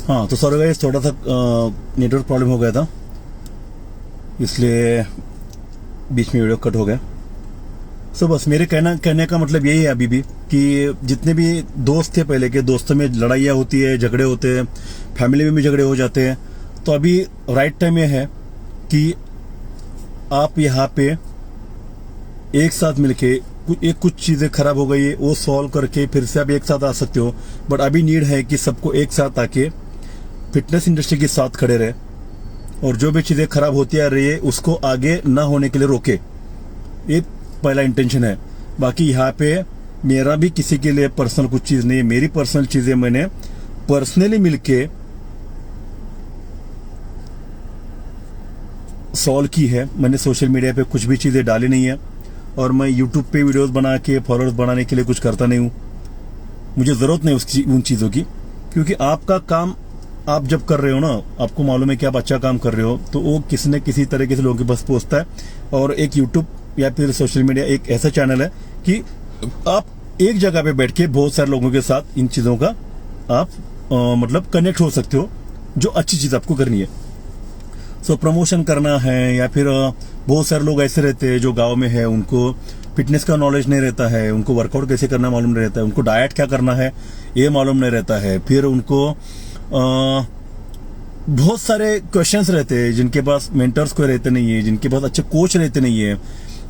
हाँ तो sorry guys, थोड़ा सा नेटवर्क प्रॉब्लम हो गया था, इसलिए बीच में वीडियो कट हो गया। सो बस मेरे कहने का मतलब यही है अभी भी कि जितने भी दोस्त थे पहले के, दोस्तों में लड़ाइयाँ होती है, झगड़े होते हैं, फैमिली में भी झगड़े हो जाते हैं। तो अभी राइट टाइम ये है कि आप यहाँ पे एक साथ मिलके कुछ चीज़ें खराब हो गई है वो सॉल्व करके फिर से आप एक साथ आ सकते हो। बट अभी नीड है कि सबको एक साथ आके फिटनेस इंडस्ट्री के साथ खड़े रहे और जो भी चीज़ें खराब होती आ रही है उसको आगे ना होने के लिए रोके। ये पहला इंटेंशन है। बाकी यहाँ पे मेरा भी किसी के लिए पर्सनल कुछ चीज़ नहीं है, मेरी पर्सनल चीज़ें मैंने पर्सनली मिलके सॉल्व की है। मैंने सोशल मीडिया पे कुछ भी चीज़ें डाली नहीं है और मैं यूट्यूब पे वीडियोस बना के फॉलोअर्स बढ़ाने के लिए कुछ करता नहीं हूँ। मुझे ज़रूरत नहीं उन चीज़ों की, क्योंकि आपका काम आप जब कर रहे हो ना, आपको मालूम है कि आप अच्छा काम कर रहे हो, तो वो किसी न किसी तरीके से लोगों के पास पहुँचता है। और एक यूट्यूब या फिर सोशल मीडिया एक ऐसा चैनल है कि आप एक जगह पे बैठ के बहुत सारे लोगों के साथ इन चीज़ों का आप मतलब कनेक्ट हो सकते हो, जो अच्छी चीज़ आपको करनी है। सो प्रमोशन करना है या फिर बहुत सारे लोग ऐसे रहते हैं जो गांव में है, उनको फिटनेस का नॉलेज नहीं रहता है, उनको वर्कआउट कैसे करना मालूम नहीं रहता है, उनको डाइट क्या करना है ये मालूम नहीं रहता है। फिर उनको बहुत सारे क्वेश्चंस रहते हैं, जिनके पास मेंटर्स कोई रहते नहीं है, जिनके पास अच्छे कोच रहते नहीं है,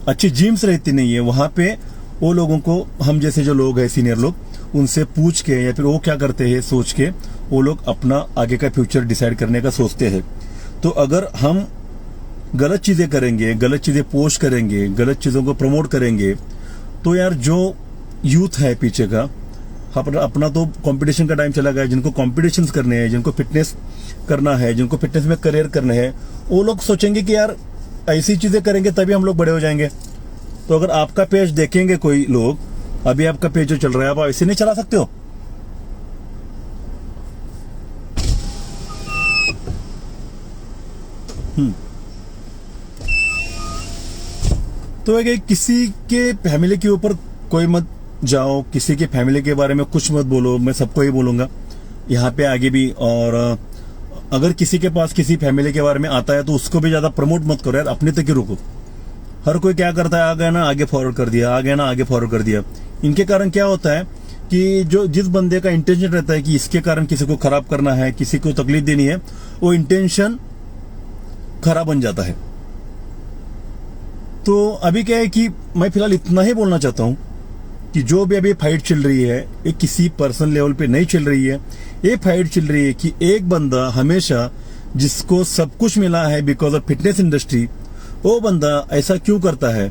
अच्छी जिम्स रहती नहीं है। वहाँ पे वो लोगों को हम जैसे जो लोग हैं सीनियर लोग, उनसे पूछ के या फिर वो क्या करते हैं सोच के वो लोग अपना आगे का फ्यूचर डिसाइड करने का सोचते हैं। तो अगर हम गलत चीज़ें करेंगे, गलत चीज़ें पोस्ट करेंगे, गलत चीज़ों को प्रमोट करेंगे, तो यार जो यूथ है पीछे का अपना तो कंपटीशन का टाइम चला गया। जिनको कॉम्पिटिशन्स करने हैं, जिनको फिटनेस करना है, जिनको फिटनेस में करियर करना है, वो लोग सोचेंगे कि यार ऐसी चीज़ें करेंगे तभी हम लोग बड़े हो जाएंगे। तो अगर आपका पेज देखेंगे कोई लोग, अभी आपका पेज जो चल रहा है आप ऐसे नहीं चला सकते हो। तो एक किसी के फैमिली के ऊपर कोई मत जाओ, किसी के फैमिली के बारे में कुछ मत बोलो। मैं सबको ही बोलूंगा यहाँ पे आगे भी। और अगर किसी के पास किसी फैमिली के बारे में आता है तो उसको भी ज्यादा प्रमोट मत करो यार, अपने तक ही रुको। हर कोई क्या करता है, आ गया ना आगे फॉरवर्ड कर दिया, आ गया ना आगे फॉरवर्ड कर दिया। इनके कारण क्या होता है कि जो जिस बंदे का इंटेंशन रहता है कि इसके कारण किसी को खराब करना है, किसी को तकलीफ देनी है, वो इंटेंशन खराब बन जाता है। तो अभी क्या है कि मैं फिलहाल इतना ही बोलना चाहता हूं कि जो भी अभी फाइट चल रही है ये किसी पर्सनल लेवल पे नहीं चल रही है। ये फाइट चल रही है कि एक बंदा हमेशा जिसको सब कुछ मिला है बिकॉज ऑफ फिटनेस इंडस्ट्री, वो बंदा ऐसा क्यों करता है,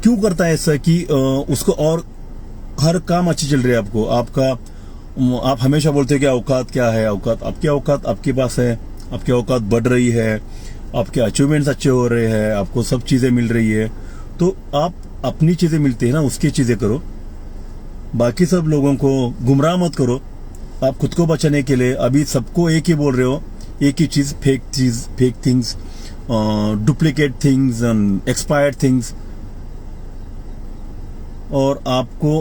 क्यों करता है ऐसा कि उसको और हर काम अच्छी चल रही है आपको, आप हमेशा बोलते हैं कि औकात क्या है, औकात आपकी, औकात आपके पास है, आपकी औकात बढ़ रही है, आपके अचीवमेंट्स अच्छे हो रहे हैं, आपको सब चीज़ें मिल रही है। तो आप अपनी चीज़ें मिलती है ना, उसकी चीज़ें करो, बाकी सब लोगों को गुमराह मत करो। आप खुद को बचाने के लिए अभी सबको एक ही बोल रहे हो, एक ही चीज़, fake things, duplicate things and expired things. और आपको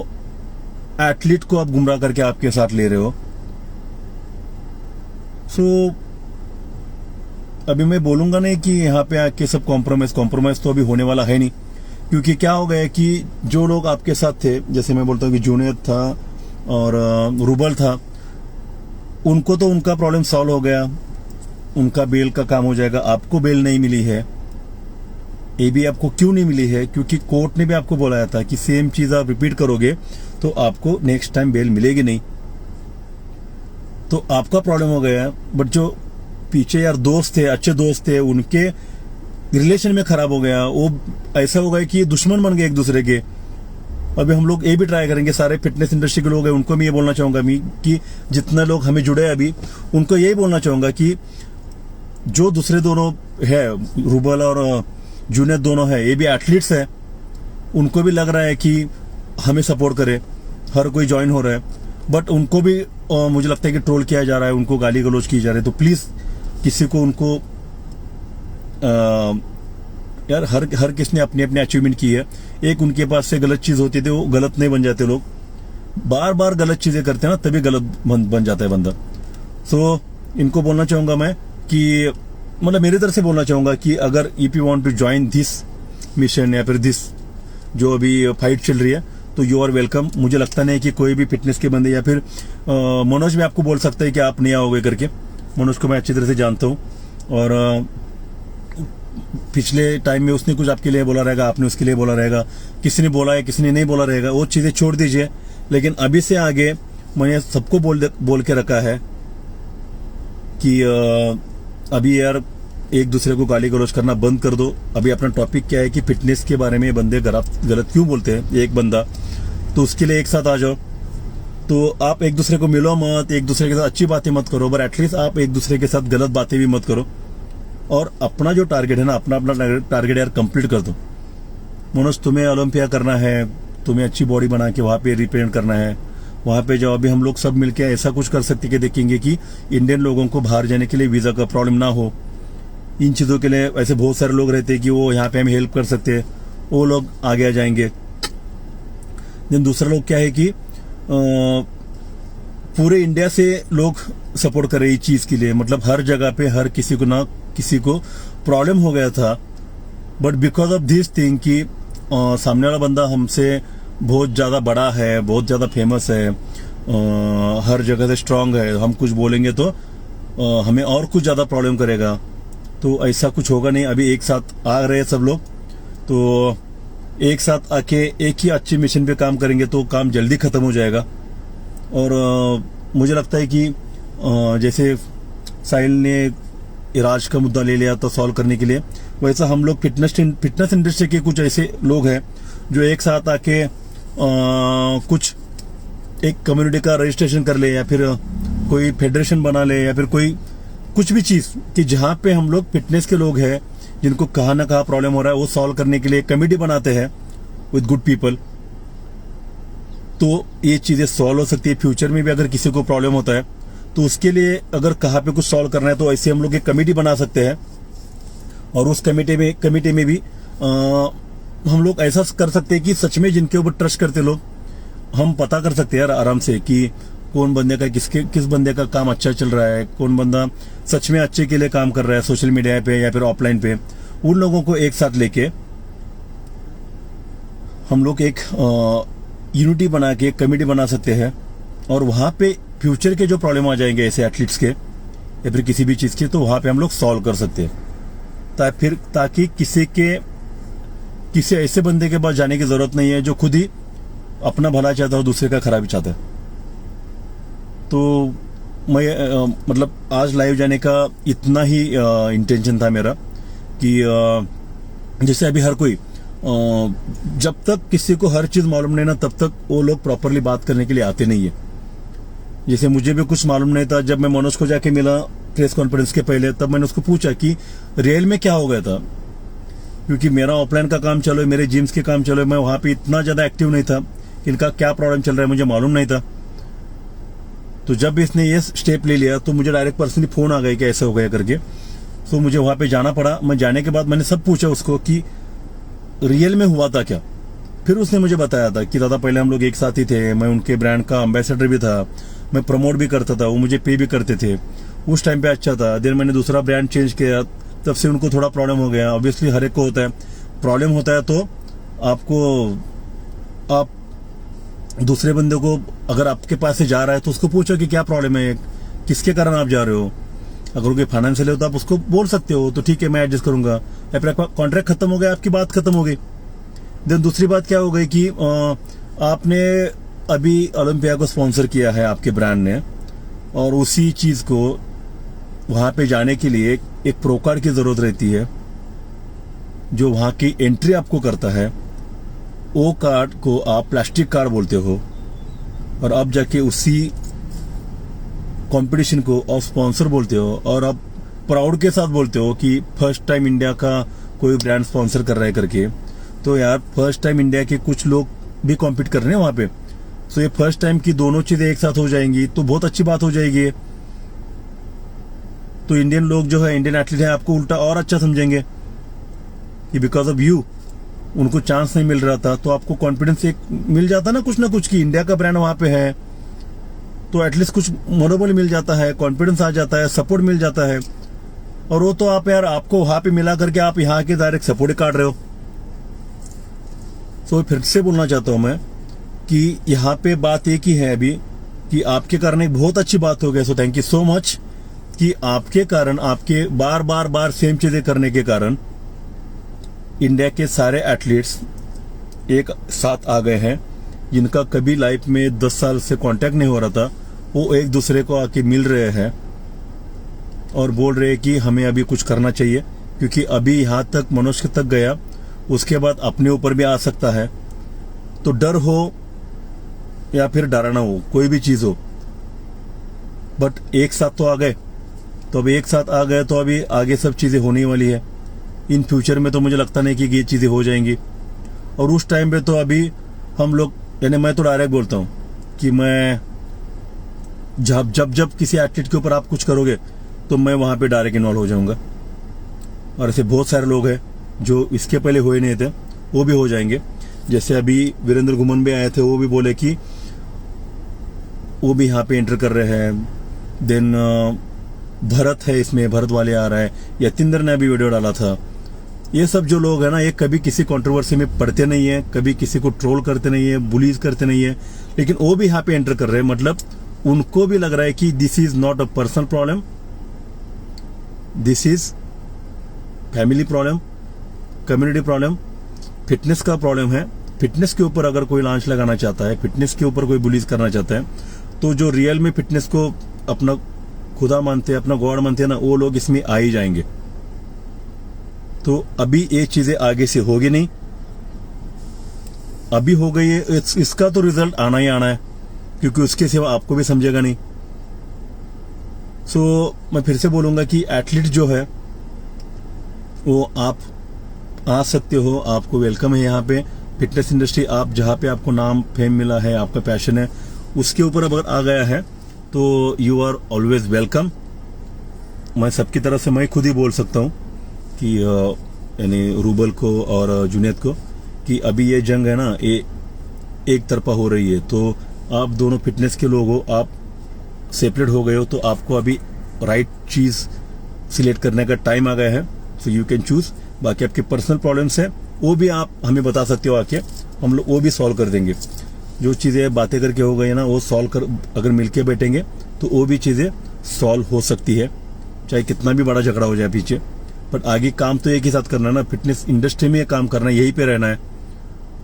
एथलीट को आप गुमराह करके आपके साथ ले रहे हो। सो अभी मैं बोलूंगा नहीं कि यहाँ पे आके सब कॉम्प्रोमाइज तो अभी होने वाला है नहीं, क्योंकि क्या हो गया कि जो लोग आपके साथ थे, जैसे मैं बोलता हूँ कि जूनियर था और रूबल था, उनको तो उनका प्रॉब्लम सॉल्व हो गया, उनका बेल का काम हो जाएगा। आपको बेल नहीं मिली है, ये भी आपको क्यों नहीं मिली है? क्योंकि कोर्ट ने भी आपको बोलाया था कि सेम चीज आप रिपीट करोगे तो आपको नेक्स्ट टाइम बेल मिलेगी नहीं। तो आपका प्रॉब्लम हो गया। बट जो पीछे यार दोस्त थे, अच्छे दोस्त थे, उनके रिलेशन में खराब हो गया। वो ऐसा हो गया कि दुश्मन बन गए एक दूसरे के। अभी हम लोग ये भी ट्राई करेंगे, सारे फिटनेस इंडस्ट्री के लोग हैं उनको मैं ये बोलना चाहूंगा कि जितने लोग हमें जुड़े अभी, उनको यही बोलना चाहूंगा कि जो दूसरे दोनों है, रूबल और जूनियर दोनों है, ये भी एथलीट्स है, उनको भी लग रहा है कि हमें सपोर्ट करे, हर कोई ज्वाइन हो रहा है, बट उनको भी मुझे लगता है कि ट्रोल किया जा रहा है, उनको गाली गलौज की जा रही है। तो प्लीज किसी को उनको यार हर किसने अपनी अपनी अचीवमेंट की है। एक उनके पास से गलत चीज होती थी, वो गलत नहीं बन जाते लोग। बार बार गलत चीजें करते हैं ना, तभी गलत बन जाता है बंदा। सो इनको बोलना चाहूंगा मैं कि मतलब मेरी तरफ से बोलना चाहूंगा कि अगर if you want to join this mission या फिर दिस जो अभी फाइट चल रही है, तो यू आर वेलकम। मुझे लगता नहीं कि कोई भी फिटनेस के बंदे या फिर मनोज में आपको बोल सकता है कि आप नहीं आओगे करके। मनोज को मैं अच्छी तरह से जानता हूँ, और पिछले टाइम में उसने कुछ आपके लिए बोला रहेगा, आपने उसके लिए बोला रहेगा, किसी ने बोला है किसी ने नहीं बोला रहेगा, वो चीज़ें छोड़ दीजिए। लेकिन अभी से आगे मैंने सबको बोल के रखा है कि अभी यार एक दूसरे को गाली गलौज करना बंद कर दो। अभी अपना टॉपिक क्या है कि फिटनेस के बारे में बंदे गलत क्यों बोलते हैं एक बंदा, तो उसके लिए एक साथ आ जाओ। तो आप एक दूसरे को मिलो मत, एक दूसरे के साथ अच्छी बातें मत करो, बट एटलीस्ट आप एक दूसरे के साथ गलत बातें भी मत करो, और अपना जो टारगेट है ना, अपना टारगेट यार कंप्लीट कर दो। मनोज, तुम्हें ओलंपिया करना है, तुम्हें अच्छी बॉडी बना के वहाँ पे रिप्रेजेंट करना है, वहाँ पे जाओ। अभी हम लोग सब मिलके ऐसा कुछ कर सकते कि देखेंगे कि इंडियन लोगों को बाहर जाने के लिए वीज़ा का प्रॉब्लम ना हो। इन चीज़ों के लिए ऐसे बहुत सारे लोग रहते हैं कि वो यहाँ पे हमें हेल्प कर सकते हैं, वो लोग आगे आ जाएंगे। देन दूसरा लोग क्या है कि पूरे इंडिया से लोग सपोर्ट कर रहे इस चीज़ के लिए, मतलब हर जगह पे हर किसी को ना किसी को प्रॉब्लम हो गया था, but because of this thing कि सामने वाला बंदा हमसे बहुत ज़्यादा बड़ा है, बहुत ज़्यादा फेमस है, हर जगह से स्ट्रांग है, हम कुछ बोलेंगे तो हमें और कुछ ज़्यादा प्रॉब्लम करेगा। तो ऐसा कुछ होगा नहीं। अभी एक साथ आ रहे हैं सब लोग, तो एक साथ आके एक ही अच्छी मिशन पे काम करेंगे तो काम जल्दी ख़त्म हो जाएगा। और मुझे लगता है कि जैसे साहिल ने इराज का मुद्दा ले लिया तो सॉल्व करने के लिए, वैसा हम लोग फिटनेस इंडस्ट्री के कुछ ऐसे लोग हैं जो एक साथ आके कुछ एक कम्युनिटी का रजिस्ट्रेशन कर ले, या फिर कोई फेडरेशन बना ले, या फिर कोई कुछ भी चीज़ कि जहाँ पे हम लोग फिटनेस के लोग हैं जिनको कहाँ ना कहाँ प्रॉब्लम हो रहा है, वो सॉल्व करने के लिए कमेटी बनाते हैं विद गुड पीपल। तो ये चीज़ें सॉल्व हो सकती है। फ्यूचर में भी अगर किसी को प्रॉब्लम होता है तो उसके लिए अगर कहाँ पे कुछ सॉल्व करना है तो ऐसे हम लोग एक कमेटी बना सकते हैं, और उस कमेटी में भी हम लोग ऐसा कर सकते हैं कि सच में जिनके ऊपर ट्रस्ट करते लोग, हम पता कर सकते हैं यार आराम से कि कौन बंदे का किस बंदे का काम अच्छा चल रहा है, कौन बंदा सच में अच्छे के लिए काम कर रहा है सोशल मीडिया पे या फिर ऑफलाइन पे। उन लोगों को एक साथ लेके हम लोग एक यूनिटी बना के कमेटी बना सकते हैं, और वहाँ पे फ्यूचर के जो प्रॉब्लम आ जाएंगे ऐसे एथलीट्स के या फिर किसी भी चीज़ के, तो वहाँ पे हम लोग सॉल्व कर सकते हैं। ताकि किसी ऐसे बंदे के पास जाने की जरूरत नहीं है जो खुद ही अपना भला चाहता हो, दूसरे का खराबी चाहता है। तो मैं मतलब आज लाइव जाने का इतना ही इंटेंशन था मेरा कि जैसे अभी हर कोई जब तक किसी को हर चीज़ मालूम नहीं ना, तब तक वो लोग प्रॉपरली बात करने के लिए आते नहीं है। जैसे मुझे भी कुछ मालूम नहीं था, जब मैं मनोज को जाके मिला प्रेस कॉन्फ्रेंस के पहले, तब मैंने उसको पूछा कि रियल में क्या हो गया था, क्योंकि मेरा ऑफलाइन का काम चलो, मेरे जिम्स के काम चलो, मैं वहाँ पे इतना ज़्यादा एक्टिव नहीं था, इनका क्या प्रॉब्लम चल रहा है मुझे मालूम नहीं था। तो जब इसने ये स्टेप ले लिया तो मुझे डायरेक्ट पर्सनली फ़ोन आ गया कि ऐसा हो गया करके। तो मुझे वहाँ पे जाना पड़ा। मैं जाने के बाद मैंने सब पूछा उसको कि रियल में हुआ था क्या। फिर उसने मुझे बताया था कि दादा पहले हम लोग एक साथ ही थे, मैं उनके ब्रांड का एम्बेसडर भी था, मैं प्रमोट भी करता था, वो मुझे पे भी करते थे, उस टाइम पे अच्छा था। देन मैंने दूसरा ब्रांड चेंज किया, तब से उनको थोड़ा प्रॉब्लम हो गया। ऑब्वियसली हर एक को होता है, प्रॉब्लम होता है तो आप दूसरे बंदे को अगर आपके पास से जा रहा है तो उसको पूछो कि क्या प्रॉब्लम है, किसके कारण आप जा रहे हो। अगर कोई फाइनेंशियल हो तो आप उसको बोल सकते हो तो ठीक है मैं एडजस्ट करूंगा, या फिर आपका कॉन्ट्रैक्ट खत्म हो गया, आपकी बात खत्म हो गई। देन दूसरी बात क्या हो गई कि आपने अभी ओलंपिया को स्पॉन्सर किया है आपके ब्रांड ने, और उसी चीज़ को वहाँ पे जाने के लिए एक प्रो कार्ड की ज़रूरत रहती है जो वहाँ की एंट्री आपको करता है। वो कार्ड को आप प्लास्टिक कार्ड बोलते हो, और अब जाके उसी कंपटीशन को आप स्पॉन्सर बोलते हो, और आप प्राउड के साथ बोलते हो कि फर्स्ट टाइम इंडिया का कोई ब्रांड स्पॉन्सर कर रहा है करके। तो यार फर्स्ट टाइम इंडिया के कुछ लोग भी कॉम्पीट कर रहे हैं वहाँ पे, तो ये फर्स्ट टाइम की दोनों चीज़ें एक साथ हो जाएंगी तो बहुत अच्छी बात हो जाएगी। तो इंडियन लोग जो है, इंडियन एथलीट है, आपको उल्टा और अच्छा समझेंगे कि बिकॉज ऑफ यू उनको चांस नहीं मिल रहा था, तो आपको कॉन्फिडेंस एक मिल जाता ना कुछ कि इंडिया का ब्रांड वहां पे है, तो एटलीस्ट कुछ मनोबल मिल जाता है, कॉन्फिडेंस आ जाता है, सपोर्ट मिल जाता है। और वो तो आप यार, आपको वहां पे मिला करके आप यहाँ के डायरेक्ट सपोर्ट ही काट रहे हो। तो फिर से बोलना चाहता हूं मैं कि यहाँ पे बात एक ही है अभी कि आपके कारण एक बहुत अच्छी बात हो गई। सो थैंक यू सो मच कि आपके कारण, आपके बार बार बार सेम चीजें करने के कारण इंडिया के सारे एथलीट्स एक साथ आ गए हैं, जिनका कभी लाइफ में 10 साल से कांटेक्ट नहीं हो रहा था। वो एक दूसरे को आके मिल रहे हैं और बोल रहे हैं कि हमें अभी कुछ करना चाहिए, क्योंकि अभी यहां तक मनुष्य तक गया, उसके बाद अपने ऊपर भी आ सकता है। तो डर हो या फिर डराना हो, कोई भी चीज हो, बट एक साथ तो आ गए। तो अब एक साथ आ गए तो अभी आगे सब चीजें होने वाली है। इन फ्यूचर में तो मुझे लगता नहीं कि ये चीजें हो जाएंगी। और उस टाइम पे तो अभी हम लोग, यानी मैं तो डायरेक्ट बोलता हूं कि मैं जब किसी एथलीट के ऊपर आप कुछ करोगे तो मैं वहां पे डायरेक्ट इन्वॉल्व हो जाऊंगा। और ऐसे बहुत सारे लोग हैं जो इसके पहले हुए नहीं थे, वो भी हो जाएंगे। जैसे अभी वीरेंद्र घुमन भी आए थे, वो भी बोले कि वो भी यहाँ पे एंटर कर रहे हैं। देन भरत है इसमें, भरत वाले आ रहा है। यतिंदर ने अभी वीडियो डाला था। ये सब जो लोग हैं ना, ये कभी किसी कंट्रोवर्सी में पड़ते नहीं है, कभी किसी को ट्रोल करते नहीं है, बुलीज करते नहीं है, लेकिन वो भी यहाँ पे एंटर कर रहे हैं। मतलब उनको भी लग रहा है कि this is not a personal problem, this is family problem, community problem, fitness का प्रॉब्लम है। फिटनेस के ऊपर अगर कोई लांच लगाना चाहता है, फिटनेस के ऊपर कोई बुलीज करना चाहता है, तो जो रियल में फिटनेस को अपना खुदा मानते हैं, अपना गॉड मानते हैं ना, वो लोग इसमें आ ही जाएंगे। तो अभी ये चीजें आगे से होगी नहीं, अभी हो गई है, इसका तो रिजल्ट आना ही आना है, क्योंकि उसके सिवा आपको भी समझेगा नहीं। सो मैं फिर से बोलूंगा कि एथलीट जो है वो आप आ सकते हो, आपको वेलकम है यहाँ पे। फिटनेस इंडस्ट्री, आप जहाँ पे आपको नाम फेम मिला है, आपका पैशन है, उसके ऊपर अगर आ गया है तो यू आर ऑलवेज वेलकम। मैं सबकी तरफ से मैं खुद ही बोल सकता हूँ कि यानी रूबल को और जुनैद को कि अभी ये जंग है ना, ये एक तरफा हो रही है। तो आप दोनों फिटनेस के लोग हो, आप सेपरेट हो गए हो, तो आपको अभी राइट चीज सिलेक्ट करने का टाइम आ गया है। So you can choose. बाकी आपके पर्सनल प्रॉब्लम्स है वो भी आप हमें बता सकते हो आके, हम लोग वो भी सॉल्व कर देंगे। जो चीजें बातें करके हो गई है ना, वो सॉल्व कर, अगर मिलके बैठेंगे तो वो भी चीजें सॉल्व हो सकती है, चाहे कितना भी बड़ा झगड़ा हो जाए पीछे। बट आगे काम तो एक ही साथ करना है ना, फिटनेस इंडस्ट्री में काम करना है, यहीं पे रहना है।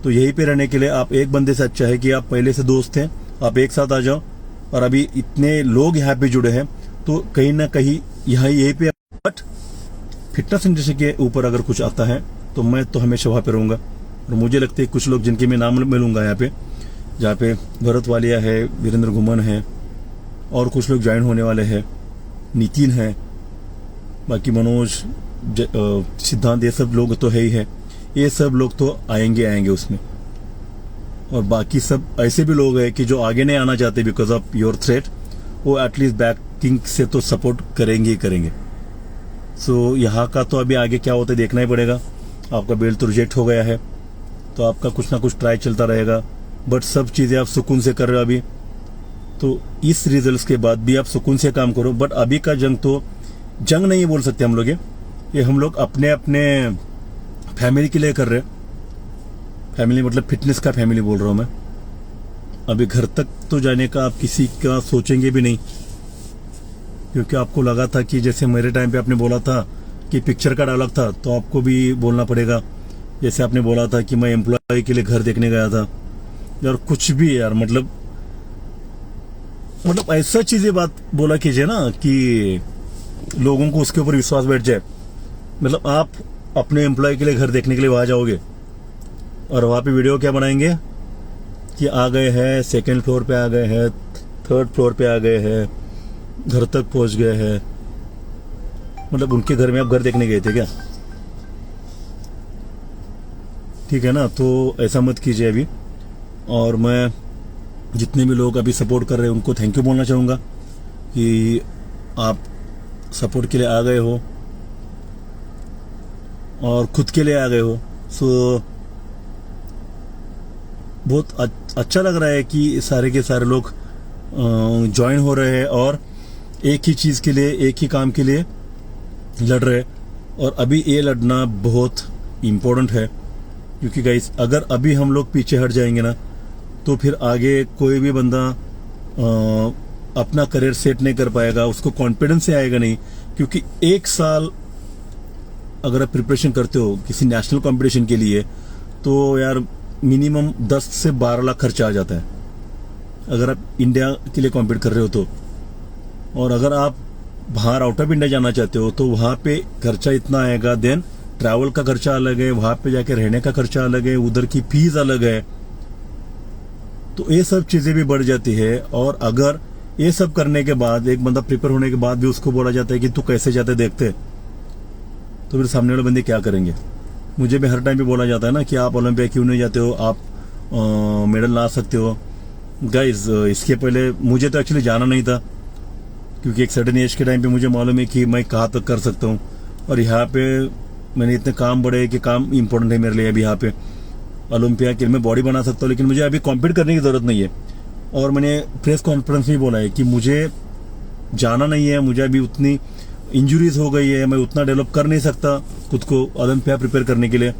तो यहीं पे रहने के लिए आप एक बंदे से अच्छा है कि आप पहले से दोस्त हैं, आप एक साथ आ जाओ। और अभी इतने लोग यहाँ पे जुड़े हैं, तो कहीं ना कहीं यहीं पे। बट फिटनेस इंडस्ट्री के ऊपर अगर कुछ आता है तो मैं तो हमेशा वहां पे रहूंगा। और मुझे लगता है कुछ लोग जिनके मैं नाम मिलूंगा यहाँ पे, जहाँ पे भरत वालिया है, वीरेंद्र घुमन है, और कुछ लोग ज्वाइन होने वाले हैं, नितिन है, बाकी मनोज, सिद्धांत, ये सब लोग तो है ही है। ये सब लोग तो आएंगे उसमें। और बाकी सब ऐसे भी लोग हैं कि जो आगे नहीं आना चाहते बिकॉज ऑफ योर थ्रेट, वो एटलीस्ट बैकिंग से तो सपोर्ट करेंगे ही करेंगे। सो यहाँ का तो अभी आगे क्या होता है देखना ही पड़ेगा। आपका बेल्ट तो रिजेक्ट हो गया है, तो आपका कुछ ना कुछ ट्राई चलता रहेगा। बट सब चीजें आप सुकून से कर रहे हो अभी, तो इस रिजल्ट्स के बाद भी आप सुकून से काम करो। बट अभी का जंग तो जंग नहीं बोल सकते हम लोग, ये हम लोग अपने अपने फैमिली के लिए कर रहे हैं। फैमिली मतलब फिटनेस का फैमिली बोल रहा हूं मैं। अभी घर तक तो जाने का आप किसी का सोचेंगे भी नहीं, क्योंकि आपको लगा था कि जैसे मेरे टाइम पे आपने बोला था कि पिक्चर का डायलॉग था, तो आपको भी बोलना पड़ेगा। जैसे आपने बोला था कि मैं एम्प्लॉय के लिए घर देखने गया था, यार कुछ भी यार, मतलब ऐसा चीजें बात बोला कीजिए ना कि लोगों को उसके ऊपर विश्वास बैठ जाए। मतलब आप अपने एम्प्लॉय के लिए घर देखने के लिए वहां जाओगे और वहां पे वीडियो क्या बनाएंगे कि आ गए हैं, सेकंड फ्लोर पे आ गए हैं, थर्ड फ्लोर पे आ गए हैं, घर तक पहुंच गए हैं। मतलब उनके घर में आप घर देखने गए थे क्या? ठीक है ना, तो ऐसा मत कीजिए अभी। और मैं जितने भी लोग अभी सपोर्ट कर रहे हैं उनको थैंक यू बोलना चाहूँगा कि आप सपोर्ट के लिए आ गए हो और खुद के लिए आ गए हो। सो बहुत अच्छा लग रहा है कि सारे के सारे लोग ज्वाइन हो रहे हैं और एक ही चीज़ के लिए, एक ही काम के लिए लड़ रहे हैं। और अभी ये लड़ना बहुत इम्पोर्टेंट है, क्योंकि गाइस अगर अभी हम लोग पीछे हट जाएंगे ना, तो फिर आगे कोई भी बंदा अपना करियर सेट नहीं कर पाएगा, उसको कॉन्फिडेंस से आएगा नहीं। क्योंकि एक साल अगर आप प्रिपरेशन करते हो किसी नेशनल कंपटीशन के लिए, तो यार मिनिमम 10 से 12 लाख खर्चा आ जाता है अगर आप इंडिया के लिए कॉम्पीट कर रहे हो तो। और अगर आप बाहर आउट ऑफ इंडिया जाना चाहते हो तो वहाँ पे खर्चा इतना आएगा, देन ट्रैवल का खर्चा अलग है, वहाँ पे जाके रहने का खर्चा अलग है, उधर की फीस अलग है, तो ये सब चीज़ें भी बढ़ जाती है। और अगर ये सब करने के बाद, एक बंदा प्रिपेयर होने के बाद भी उसको बोला जाता है कि तू कैसे जाते देखते, तो फिर सामने वाले बंदे क्या करेंगे। मुझे भी हर टाइम पे बोला जाता है ना कि आप ओलंपिया क्यों नहीं जाते हो, आप मेडल ला सकते हो। गाइज इसके पहले मुझे तो एक्चुअली जाना नहीं था, क्योंकि एक सर्टेन एज के टाइम पे मुझे मालूम है कि मैं कहाँ तक कर सकता हूँ। और यहाँ पे मैंने इतने काम बढ़े कि काम इंपॉर्टेंट है मेरे लिए। अभी यहाँ पे ओलंपिया के लिए मैं बॉडी बना सकता हूँ, लेकिन मुझे अभी कॉम्पीट करने की ज़रूरत नहीं है। और मैंने प्रेस कॉन्फ्रेंस में बोला है कि मुझे जाना नहीं है, मुझे अभी उतनी इंजुरीज हो गई है, मैं उतना डेवलप कर नहीं सकता खुद को ओलंपिया प्रिपेयर करने के लिए।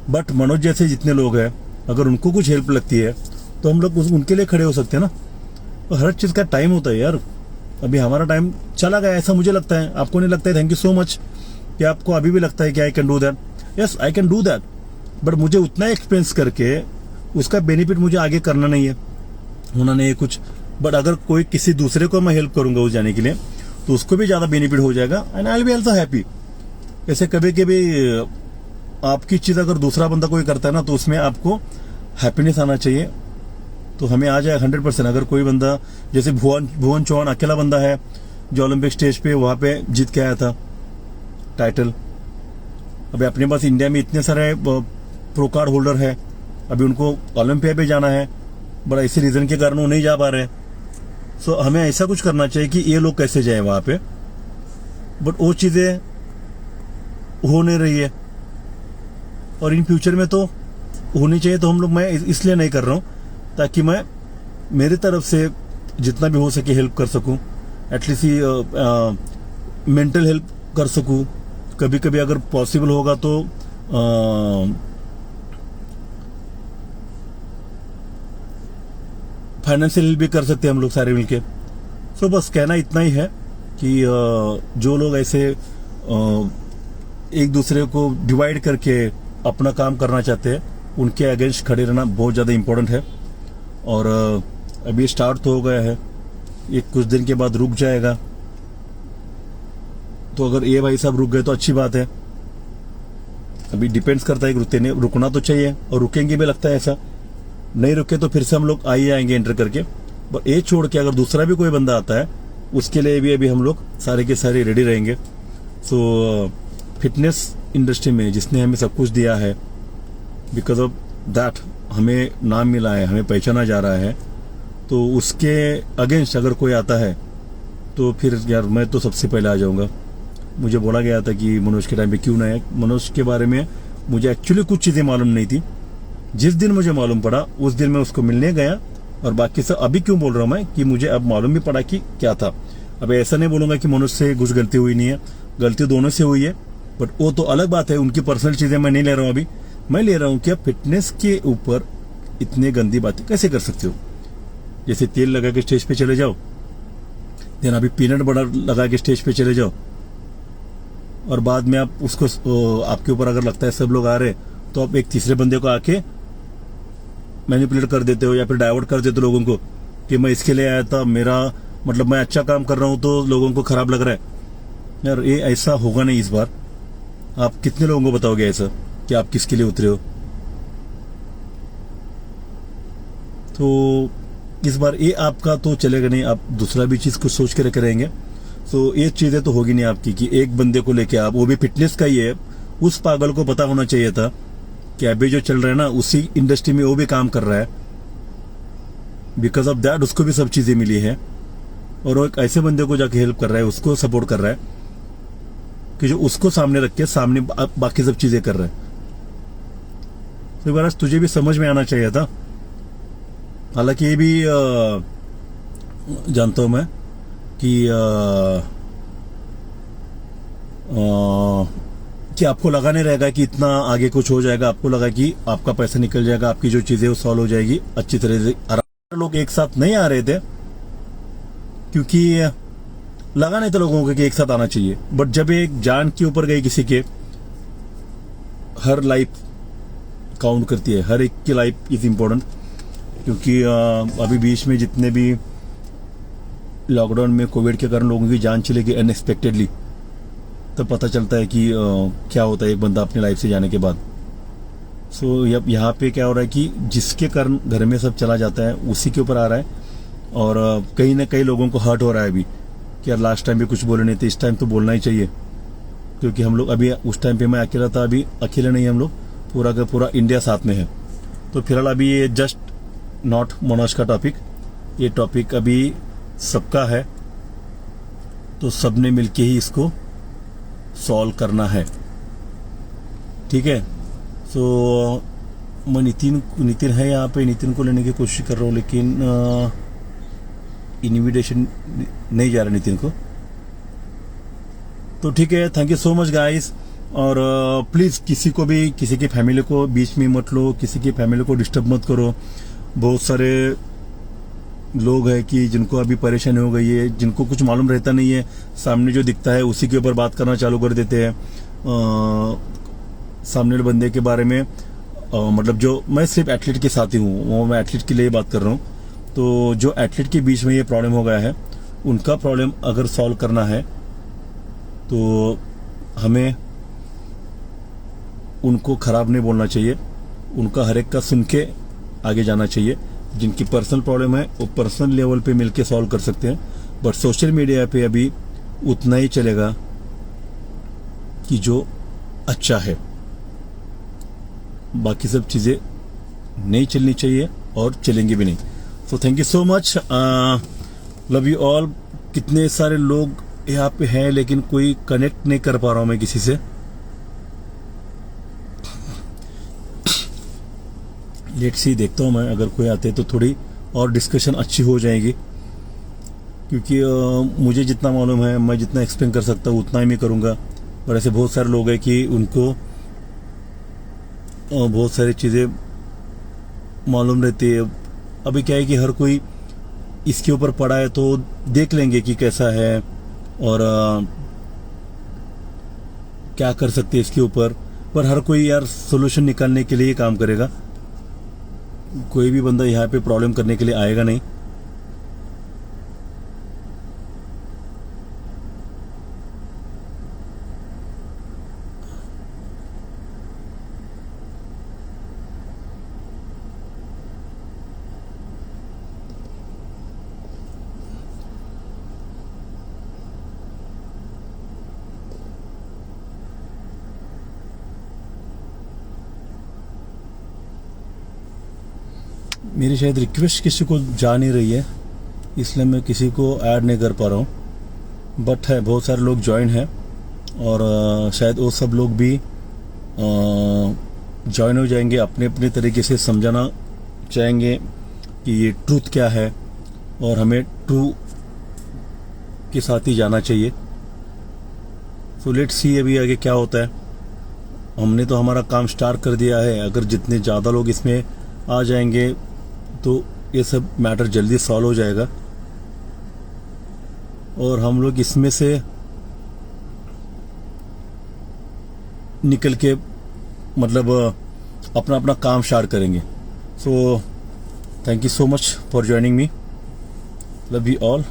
बट मनोज जैसे जितने लोग हैं, अगर उनको कुछ हेल्प लगती है तो हम लोग उनके लिए खड़े हो सकते हैं ना। तो हर चीज़ का टाइम होता है यार। अभी हमारा टाइम चला गया, ऐसा मुझे लगता है। आपको नहीं लगता है? थैंक यू सो मच कि आपको अभी भी लगता है कि I can do that. Yes I can do that, but मुझे उतना एक्सपेंस करके उसका बेनिफिट मुझे आगे करना नहीं है, होना नहीं है कुछ। बट अगर कोई किसी दूसरे को मैं हेल्प करूंगा उस जाने के लिए, तो उसको भी ज़्यादा बेनिफिट हो जाएगा and I will be also happy. ऐसे कभी कभी आपकी चीज़ अगर दूसरा बंदा कोई करता है ना, तो उसमें आपको हैप्पीनेस आना चाहिए। तो हमें आ जाए 100%। अगर कोई बंदा जैसे भुवन चौहान अकेला बंदा है जो ओलंपिक स्टेज पे वहाँ पे जीत के आया था टाइटल। अभी अपने पास इंडिया में इतने सारे प्रो कार्ड होल्डर है, अभी उनको ओलंपिया पे जाना है, बड़ा इसी रीज़न के कारण वो नहीं जा पा रहे हैं। सो हमें ऐसा कुछ करना चाहिए कि ये लोग कैसे जाए वहाँ पे, बट वो चीज़ें हो नहीं रही है। और इन फ्यूचर में तो होनी चाहिए। तो हम लोग, मैं इसलिए नहीं कर रहा हूँ ताकि मैं मेरी तरफ से जितना भी हो सके हेल्प कर सकूं, एटलीस्ट मेंटल हेल्प कर सकूं। कभी कभी अगर पॉसिबल होगा तो फाइनेंशियल हेल्प भी कर सकते हैं हम लोग सारे मिलके। सो बस कहना इतना ही है कि जो लोग ऐसे एक दूसरे को डिवाइड करके अपना काम करना चाहते हैं, उनके अगेंस्ट खड़े रहना बहुत ज़्यादा इम्पोर्टेंट है। और अभी स्टार्ट तो हो गया है, ये कुछ दिन के बाद रुक जाएगा। तो अगर ये भाई साहब रुक गए तो अच्छी बात है। अभी डिपेंड्स करता है कि रुकना तो चाहिए, और रुकेंगे भी लगता है ऐसा। नहीं रुके तो फिर से हम लोग आएंगे एंटर करके। बट ये छोड़ के अगर दूसरा भी कोई बंदा आता है, उसके लिए भी अभी हम लोग सारे के सारे रेडी रहेंगे। सो फिटनेस इंडस्ट्री में जिसने हमें सब कुछ दिया है, बिकॉज ऑफ दैट हमें नाम मिला है, हमें पहचाना जा रहा है, तो उसके अगेंस्ट अगर कोई आता है तो फिर यार मैं तो सबसे पहले आ जाऊंगा। मुझे बोला गया था कि मनोज के टाइम पे क्यों ना है। मनोज के बारे में मुझे एक्चुअली कुछ चीज़ें मालूम नहीं थी। जिस दिन मुझे मालूम पड़ा उस दिन मैं उसको मिलने गया। और बाकी सब अभी क्यों बोल रहा हूँ मैं कि मुझे अब मालूम भी पड़ा कि क्या था। अब ऐसा नहीं बोलूँगा कि मनोज से कुछ गलती हुई नहीं है, गलती दोनों से हुई है, बट वो तो अलग बात है। उनकी पर्सनल चीज़ें मैं नहीं ले रहा हूँ अभी। मैं ले रहा हूँ कि आप फिटनेस के ऊपर इतनी गंदी बातें कैसे कर सकते हो। जैसे तेल लगा के स्टेज पे चले जाओ, देन अभी पीनट बटर लगा के स्टेज पे चले जाओ, और बाद में आप उसको आपके ऊपर अगर लगता है सब लोग आ रहे तो आप एक तीसरे बंदे को आके मैनिपुलेट कर देते हो या फिर डाइवर्ट कर देते हो लोगों को कि मैं इसके लिए आया था, मेरा मतलब मैं अच्छा काम कर रहा हूँ तो लोगों को खराब लग रहा है। यार ये ऐसा होगा नहीं इस बार। आप कितने लोगों को बताओगे ऐसा कि आप किसके लिए उतरे हो। तो इस बार ये आपका तो चलेगा नहीं, आप दूसरा भी चीज़ कुछ सोच के रखे रहेंगे। तो ये चीज़ें तो होगी नहीं आपकी कि एक बंदे को लेके आप, वो भी फिटनेस का ही है। उस पागल को पता होना चाहिए था कि अभी जो चल रहा है ना उसी इंडस्ट्री में वो भी काम कर रहा है, बिकॉज ऑफ दैट उसको भी सब चीज़ें मिली है। और वो एक ऐसे बंदे को जाके हेल्प कर रहा है, उसको सपोर्ट कर रहा है कि जो उसको सामने रख के सामने बाकी सब चीज़ें कर रहा है। तो बस तुझे भी समझ में आना चाहिए था हालांकि ये भी जानता हूं मैं कि कि आपको लगा नहीं रहेगा कि इतना आगे कुछ हो जाएगा, आपको लगा कि आपका पैसा निकल जाएगा, आपकी जो चीजें वो सॉल्व हो जाएगी अच्छी तरह से। लोग एक साथ नहीं आ रहे थे क्योंकि लगा नहीं था लोगों को कि एक साथ आना चाहिए, बट जब एक जान के ऊपर गई किसी के, हर लाइफ काउंट करती है, हर एक की लाइफ इज इम्पोर्टेंट। क्योंकि अभी बीच में जितने भी लॉकडाउन में कोविड के कारण लोगों की जान चली गई अनएक्सपेक्टेडली, तब पता चलता है कि क्या होता है एक बंदा अपनी लाइफ से जाने के बाद। सो यहाँ पे क्या हो रहा है कि जिसके कारण घर में सब चला जाता है उसी के ऊपर आ रहा है, और कहीं ना कहीं लोगों को हर्ट हो रहा है अभी कि यार लास्ट टाइम भी कुछ बोले नहीं थे, इस टाइम तो बोलना ही चाहिए। क्योंकि हम लोग अभी उस टाइम पे मैं अकेला था, अभी अकेले नहीं, हम लोग पूरा का पूरा इंडिया साथ में है। तो फिलहाल अभी ये जस्ट नॉट मनोज का टॉपिक, ये टॉपिक अभी सबका है, तो सबने मिलके ही इसको सॉल्व करना है, ठीक है। सो मैं नितिन है यहाँ पे, नितिन को लेने की कोशिश कर रहा हूँ, लेकिन इनविटेशन नहीं जा रहा नितिन को। तो ठीक है, thank you so much guys. और प्लीज़ किसी को भी, किसी की फैमिली को बीच में मत लो, किसी की फैमिली को डिस्टर्ब मत करो। बहुत सारे लोग हैं कि जिनको अभी परेशानी हो गई है, जिनको कुछ मालूम रहता नहीं है, सामने जो दिखता है उसी के ऊपर बात करना चालू कर देते हैं सामने वाले बंदे के बारे में। मतलब जो, मैं सिर्फ एथलीट के साथ ही हूँ, वो मैं एथलीट के लिए बात कर रहा हूँ। तो जो एथलीट के बीच में ये प्रॉब्लम हो गया है, उनका प्रॉब्लम अगर सॉल्व करना है तो हमें उनको खराब नहीं बोलना चाहिए, उनका हर एक का सुन के आगे जाना चाहिए। जिनकी पर्सनल प्रॉब्लम है वो पर्सनल लेवल पे मिलके सॉल्व कर सकते हैं, बट सोशल मीडिया पे अभी उतना ही चलेगा कि जो अच्छा है, बाकी सब चीज़ें नहीं चलनी चाहिए और चलेंगी भी नहीं। सो thank you so much, love you all. कितने सारे लोग यहाँ पे हैं लेकिन कोई कनेक्ट नहीं कर पा रहा हूँ मैं किसी से। लेट सी, देखता हूँ मैं, अगर कोई आते तो थोड़ी और डिस्कशन अच्छी हो जाएगी। क्योंकि मुझे जितना मालूम है, मैं जितना एक्सप्लेन कर सकता हूँ उतना ही मैं करूँगा। और ऐसे बहुत सारे लोग हैं कि उनको बहुत सारी चीज़ें मालूम रहती है। अभी क्या है कि हर कोई इसके ऊपर पड़ा है तो देख लेंगे कि कैसा है और क्या कर सकते हैं इसके ऊपर। पर हर कोई यार सोल्यूशन निकालने के लिए काम करेगा, कोई भी बंदा यहाँ पे प्रॉब्लम करने के लिए आएगा नहीं। मेरी शायद रिक्वेस्ट किसी को जा नहीं रही है, इसलिए मैं किसी को ऐड नहीं कर पा रहा हूँ। बट है, बहुत सारे लोग ज्वाइन हैं और शायद वो सब लोग भी ज्वाइन हो जाएंगे, अपने अपने तरीके से समझाना चाहेंगे कि ये ट्रूथ क्या है और हमें ट्रू के साथ ही जाना चाहिए। सो लेट्स सी अभी आगे क्या होता है। हमने तो हमारा काम स्टार्ट कर दिया है, अगर जितने ज़्यादा लोग इसमें आ जाएंगे तो ये सब मैटर जल्दी सॉल्व हो जाएगा और हम लोग इसमें से निकल के मतलब अपना अपना काम स्टार्ट करेंगे। So thank you so much for joining me, love you all,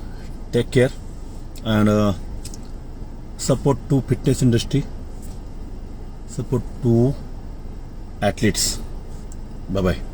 take care and support to fitness industry, support to athletes. Bye bye.